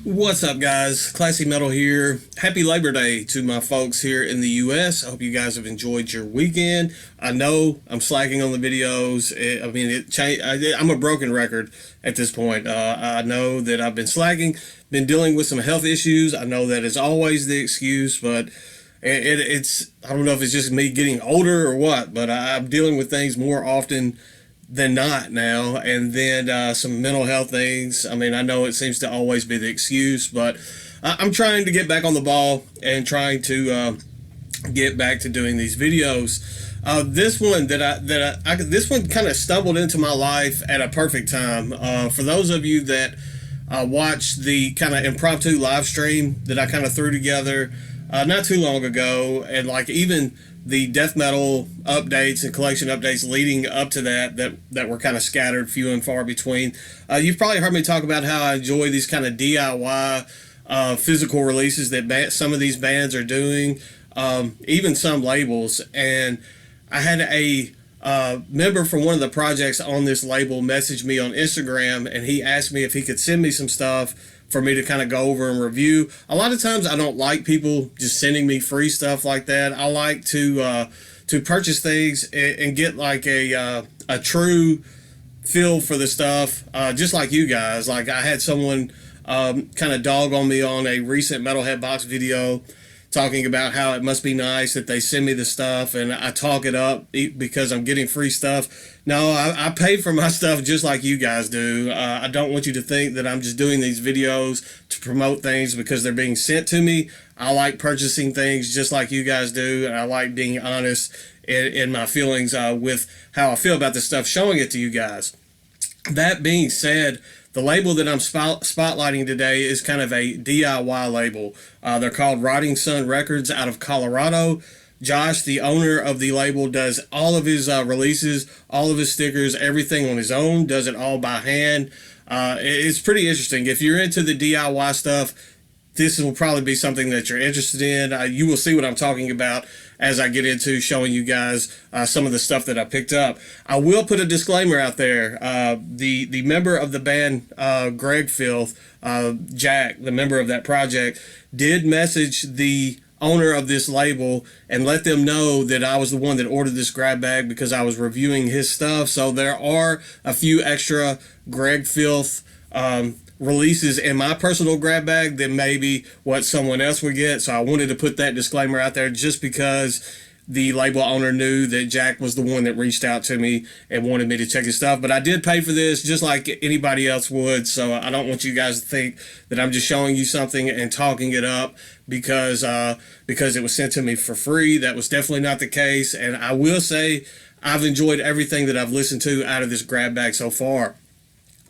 What's up, guys? Classy Metal here. Happy Labor Day to my folks here in the U.S. I hope you guys have enjoyed your weekend. I know I'm slacking on the videos. I'm a broken record at this point. I know that I've been slacking, been dealing with some health issues. I know that is always the excuse, but it's I don't know if it's just me getting older or what, but I'm dealing with things more often than not now. And then some mental health things. I mean, I know it seems to always be the excuse, but I'm trying to get back on the ball and trying to get back to doing these videos. This one this one kind of stumbled into my life at a perfect time. For those of you that watched the kind of impromptu live stream that I kind of threw together not too long ago, and like even the death metal updates and collection updates leading up to that were kind of scattered, few and far between. You've probably heard me talk about how I enjoy these kind of DIY physical releases that some of these bands are doing, even some labels. And I had a member from one of the projects on this label message me on Instagram, and he asked me if he could send me some stuff for me to kind of go over and review. A lot of times I don't like people just sending me free stuff like that. I like to purchase things and get like a true feel for the stuff, just like you guys. Like I had someone kind of dog on me on a recent Metalhead Box video talking about how it must be nice that they send me the stuff and I talk it up because I'm getting free stuff. No, I pay for my stuff just like you guys do. I don't want you to think that I'm just doing these videos to promote things because they're being sent to me. I like purchasing things just like you guys do, and I like being honest in my feelings with how I feel about this stuff, showing it to you guys. That being said, the label that I'm spotlighting today is kind of a DIY label. They're called Rotting Sun Records out of Colorado. Josh, the owner of the label, does all of his releases, all of his stickers, everything on his own, does it all by hand. It's pretty interesting. If you're into the DIY stuff, this will probably be something that you're interested in. You will see what I'm talking about as I get into showing you guys some of the stuff that I picked up. I will put a disclaimer out there. The member of the band, Greg Filth, Jack, the member of that project, did message the owner of this label and let them know that I was the one that ordered this grab bag because I was reviewing his stuff. So there are a few extra Greg Filth releases in my personal grab bag than maybe what someone else would get. So I wanted to put that disclaimer out there just because the label owner knew that Jack was the one that reached out to me and wanted me to check his stuff. But I did pay for this just like anybody else would. So I don't want you guys to think that I'm just showing you something and talking it up because it was sent to me for free. That was definitely not the case. And I will say I've enjoyed everything that I've listened to out of this grab bag so far.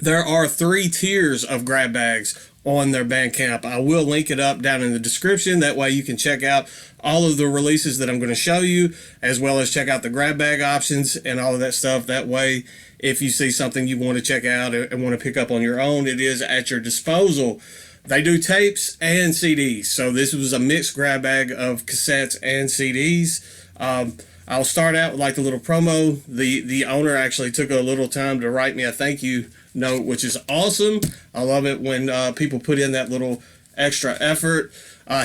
There are 3 tiers of grab bags on their Bandcamp. I will link it up down in the description. That way you can check out all of the releases that I'm going to show you, as well as check out the grab bag options and all of that stuff. That way, if you see something you want to check out and want to pick up on your own, it is at your disposal. They do tapes and CDs. So this was a mixed grab bag of cassettes and CDs. I'll start out with like the little promo. The owner actually took a little time to write me a thank you note, which is awesome. I love it when people put in that little extra effort.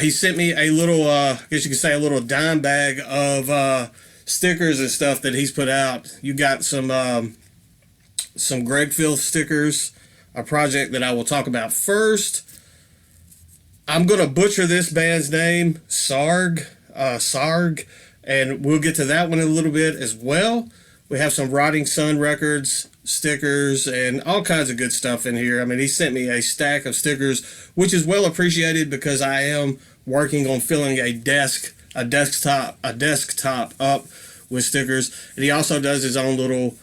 He sent me a little, I guess you could say a little dime bag of stickers and stuff that he's put out. You got some Greg Filth stickers, a project that I will talk about first. I'm going to butcher this band's name, Sarg, and we'll get to that one in a little bit as well. We have some Rotting Sun Records stickers and all kinds of good stuff in here. I mean, he sent me a stack of stickers, which is well appreciated because I am working on filling a desktop up with stickers. And he also does his own little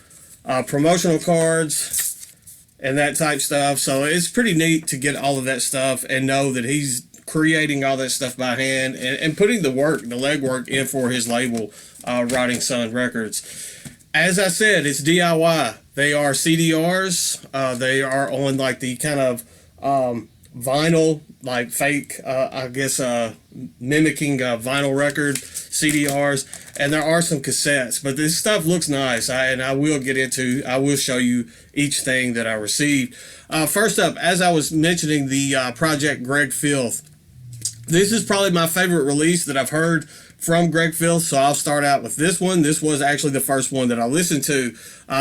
promotional cards and that type stuff. So it's pretty neat to get all of that stuff and know that he's creating all that stuff by hand and putting the legwork in for his label, Rotting Sun Records. As I said, it's DIY. They are CDRs. They are on like the kind of vinyl, like fake, mimicking a vinyl record. CDRs, and there are some cassettes. But this stuff looks nice, I will show you each thing that I received. First up, as I was mentioning, the project Greg Filth. This is probably my favorite release that I've heard from Greg Filth, so I'll start out with this one. This was actually the first one that I listened to.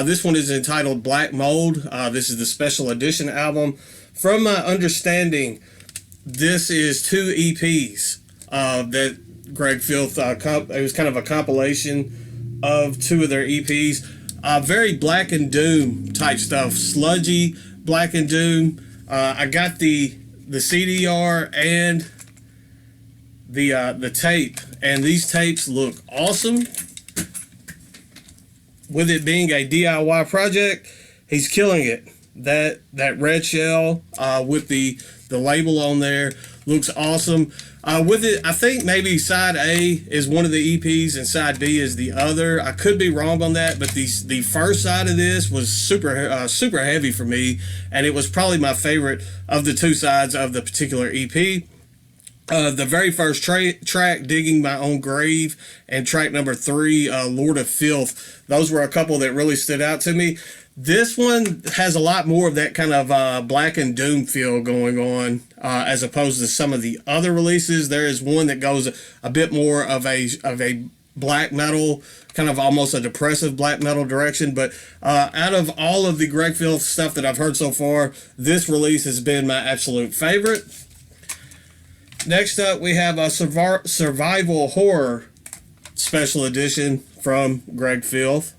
This one is entitled Black Mold. This is the special edition album. From my understanding, this is 2 EPs that Greg Filth, it was kind of a compilation of 2 of their EPs. Very Black and Doom type stuff, sludgy Black and Doom. I got the CDR and the tape, and these tapes look awesome. With it being a DIY project, he's killing it. That red shell with the label on there looks awesome. With it, I think maybe side A is one of the EPs and side B is the other. I could be wrong on that, but the first side of this was super heavy for me, and it was probably my favorite of the 2 sides of the particular EP. The very first track, Digging My Own Grave, and track number 3, Lord of Filth. Those were a couple that really stood out to me. This one has a lot more of that kind of Black and Doom feel going on, as opposed to some of the other releases. There is one that goes a bit more of a black metal, kind of almost a depressive black metal direction. But out of all of the Greg Filth stuff that I've heard so far, this release has been my absolute favorite. Next up, we have a survival horror special edition from Greg Filth,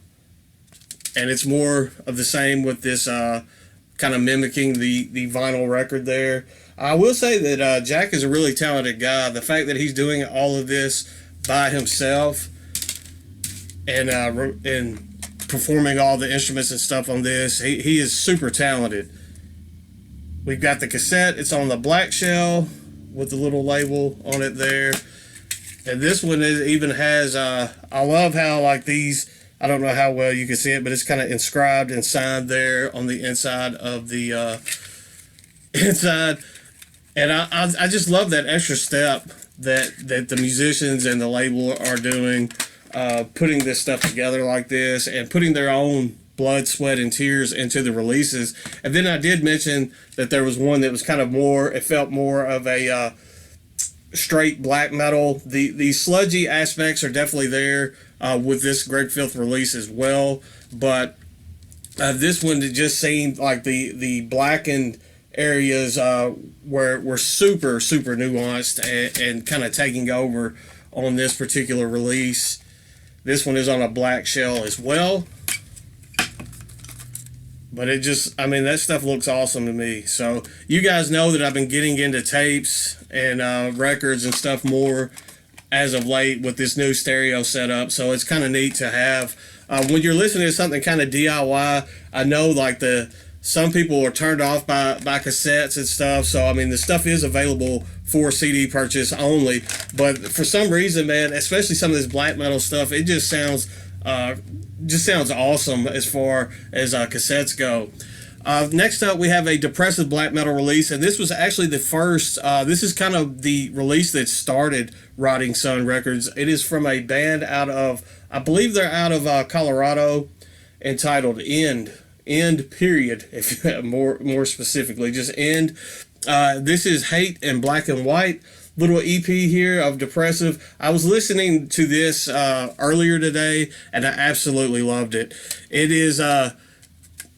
and it's more of the same with this kind of mimicking the vinyl record there. I will say that Jack is a really talented guy. The fact that he's doing all of this by himself and performing all the instruments and stuff on this, he is super talented. We've got the cassette. It's on the black shell with the little label on it there. And this one even has, I love how like these, I don't know how well you can see it, but it's kind of inscribed and signed there on the inside of the inside. And I just love that extra step that the musicians and the label are doing, putting this stuff together like this and putting their own blood, sweat, and tears into the releases. And then I did mention that there was one that was kind of more, it felt more of a straight black metal. The sludgy aspects are definitely there with this Greg Filth release as well. But this one, it just seemed like the blackened areas were super nuanced and kind of taking over on this particular release. This one is on a black shell as well. But it just, I mean, that stuff looks awesome to me. So you guys know that I've been getting into tapes and records and stuff more as of late with this new stereo setup. So it's kind of neat to have. When you're listening to something kind of DIY, I know like some people are turned off by cassettes and stuff. So, I mean, the stuff is available for CD purchase only. But for some reason, man, especially some of this black metal stuff, it just sounds awesome as far as cassettes go. Next up, we have a depressive black metal release, and this was actually the first. This is kind of the release that started Rotting Sun Records. It is from a band out of, I believe they're out of Colorado, entitled End period. If more specifically, just End. This is Hate in Black and White. Little EP here of depressive. I was listening to this earlier today, and I absolutely loved it. It is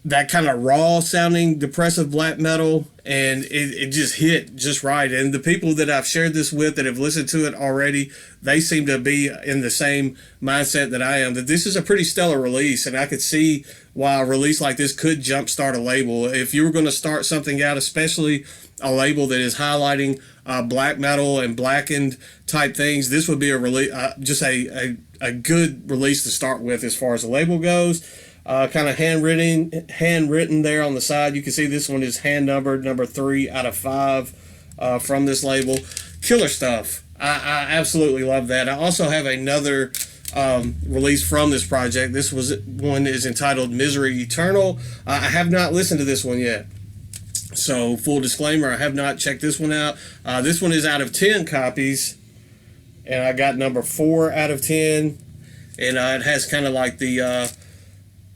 that kind of raw sounding depressive black metal, and it just hit just right. And the people that I've shared this with that have listened to it already, they seem to be in the same mindset that I am, that this is a pretty stellar release, and I could see why a release like this could jumpstart a label. If you were going to start something out, especially a label that is highlighting black metal and blackened type things, this would be a release, just a good release to start with as far as the label goes. Kind of handwritten there on the side. You can see this one is hand numbered, number 3 out of 5 from this label. Killer stuff. I absolutely love that. I also have another release from this project. This one is entitled Misery Eternal. I have not listened to this one yet. So full disclaimer, I have not checked this one out. This one is out of 10 copies. and I got number 4 out of 10. And it has kind of like the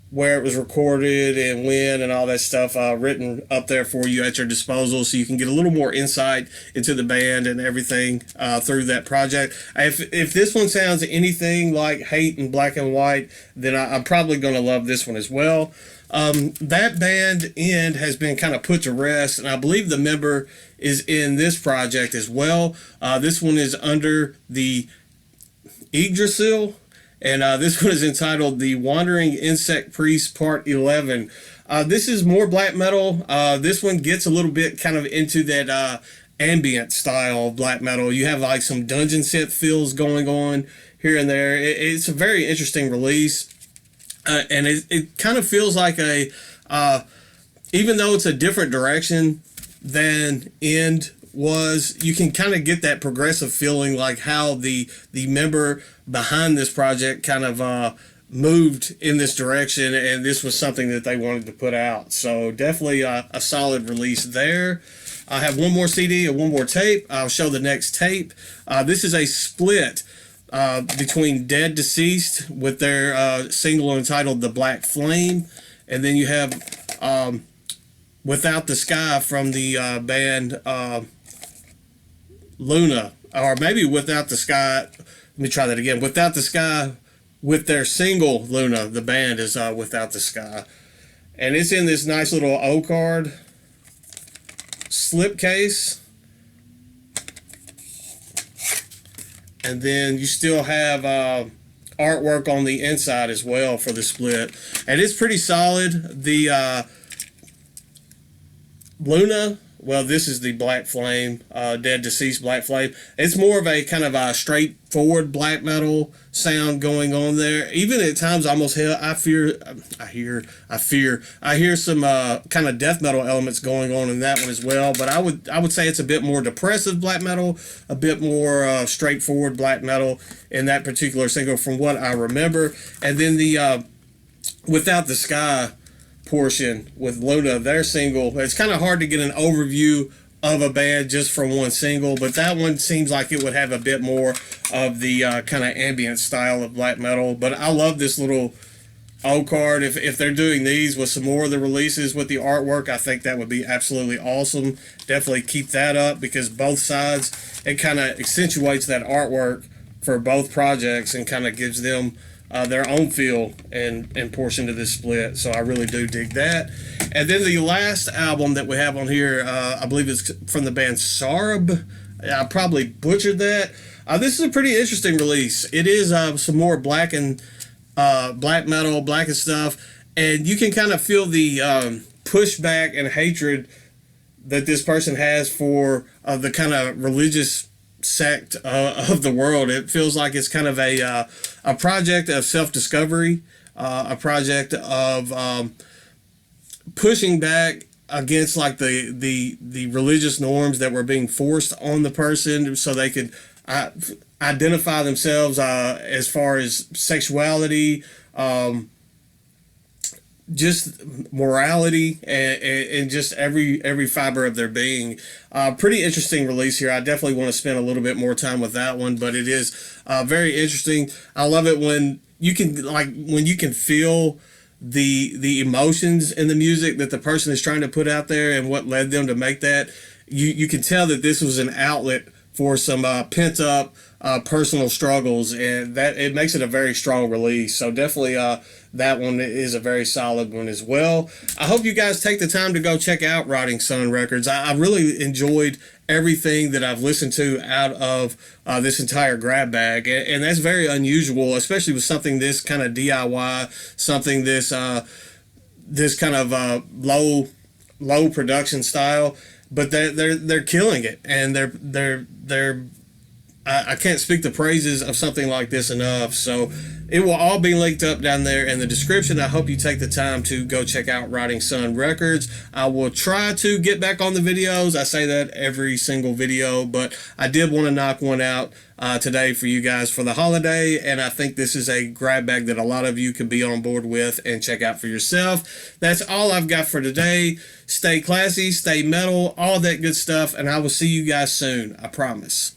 where it was recorded and when and all that stuff written up there for you at your disposal, so you can get a little more insight into the band and everything through that project. If this one sounds anything like Hate and Black and White, then I'm probably going to love this one as well. That band End has been kind of put to rest, and I believe the member is in this project as well. This one is under the Yggdrasil. And this one is entitled The Wandering Insect Priest Part 11. This is more black metal. This one gets a little bit kind of into that ambient style of black metal. You have like some dungeon set feels going on here and there. It's a very interesting release. And it kind of feels like a, even though it's a different direction than End was, you can kind of get that progressive feeling, like how the member behind this project kind of moved in this direction, and this was something that they wanted to put out. So definitely a solid release there. I have one more CD and one more tape. I'll show the next tape. This is a split between Dead Deceased with their single entitled The Black Flame, and then you have Without the Sky from the band Luna, or maybe Without the Sky. Let me try that again. Without the Sky with their single Luna. The band is Without the Sky. And it's in this nice little O-card slipcase. And then you still have artwork on the inside as well for the split. And it's pretty solid. The Luna, well, this is the Black Flame, Dead Deceased Black Flame. It's more of a kind of a straightforward black metal sound going on there. Even at times, almost I hear some kind of death metal elements going on in that one as well. But I would say it's a bit more depressive black metal, a bit more straightforward black metal in that particular single, from what I remember. And then the Without the Sky portion with Luna, their single. It's kind of hard to get an overview of a band just from one single, but that one seems like it would have a bit more of the kind of ambient style of black metal. But I love this little O-card. If they're doing these with some more of the releases with the artwork, I think that would be absolutely awesome. Definitely keep that up, because both sides, it kind of accentuates that artwork for both projects and kind of gives them their own feel and portion to this split. So I really do dig that. And then the last album that we have on here, I believe it's from the band Sorrell. I probably butchered that. This is a pretty interesting release. It is some more black and black metal, black and stuff, and you can kind of feel the pushback and hatred that this person has for the kind of religious sect of the world. It feels like it's kind of a project of self-discovery, a project of pushing back against like the religious norms that were being forced on the person, so they could identify themselves as far as sexuality, just morality, and just every fiber of their being. Pretty interesting release here. I definitely want to spend a little bit more time with that one, but it is very interesting. I love it when you can feel the emotions in the music that the person is trying to put out there and what led them to make that. You can tell that this was an outlet for some pent up personal struggles, and that it makes it a very strong release. So definitely that one is a very solid one as well. I hope you guys take the time to go check out Rotting Sun Records. I really enjoyed everything that I've listened to out of this entire grab bag, and that's very unusual, especially with something this kind of DIY, something this this kind of low production style. But they're killing it, and they're I can't speak the praises of something like this enough. So it will all be linked up down there in the description. I hope you take the time to go check out Rotting Sun Records. I will try to get back on the videos. I say that every single video, but I did want to knock one out today for you guys for the holiday, and I think this is a grab bag that a lot of you could be on board with and check out for yourself. That's all I've got for today. Stay classy, stay metal, all that good stuff, and I will see you guys soon. I promise.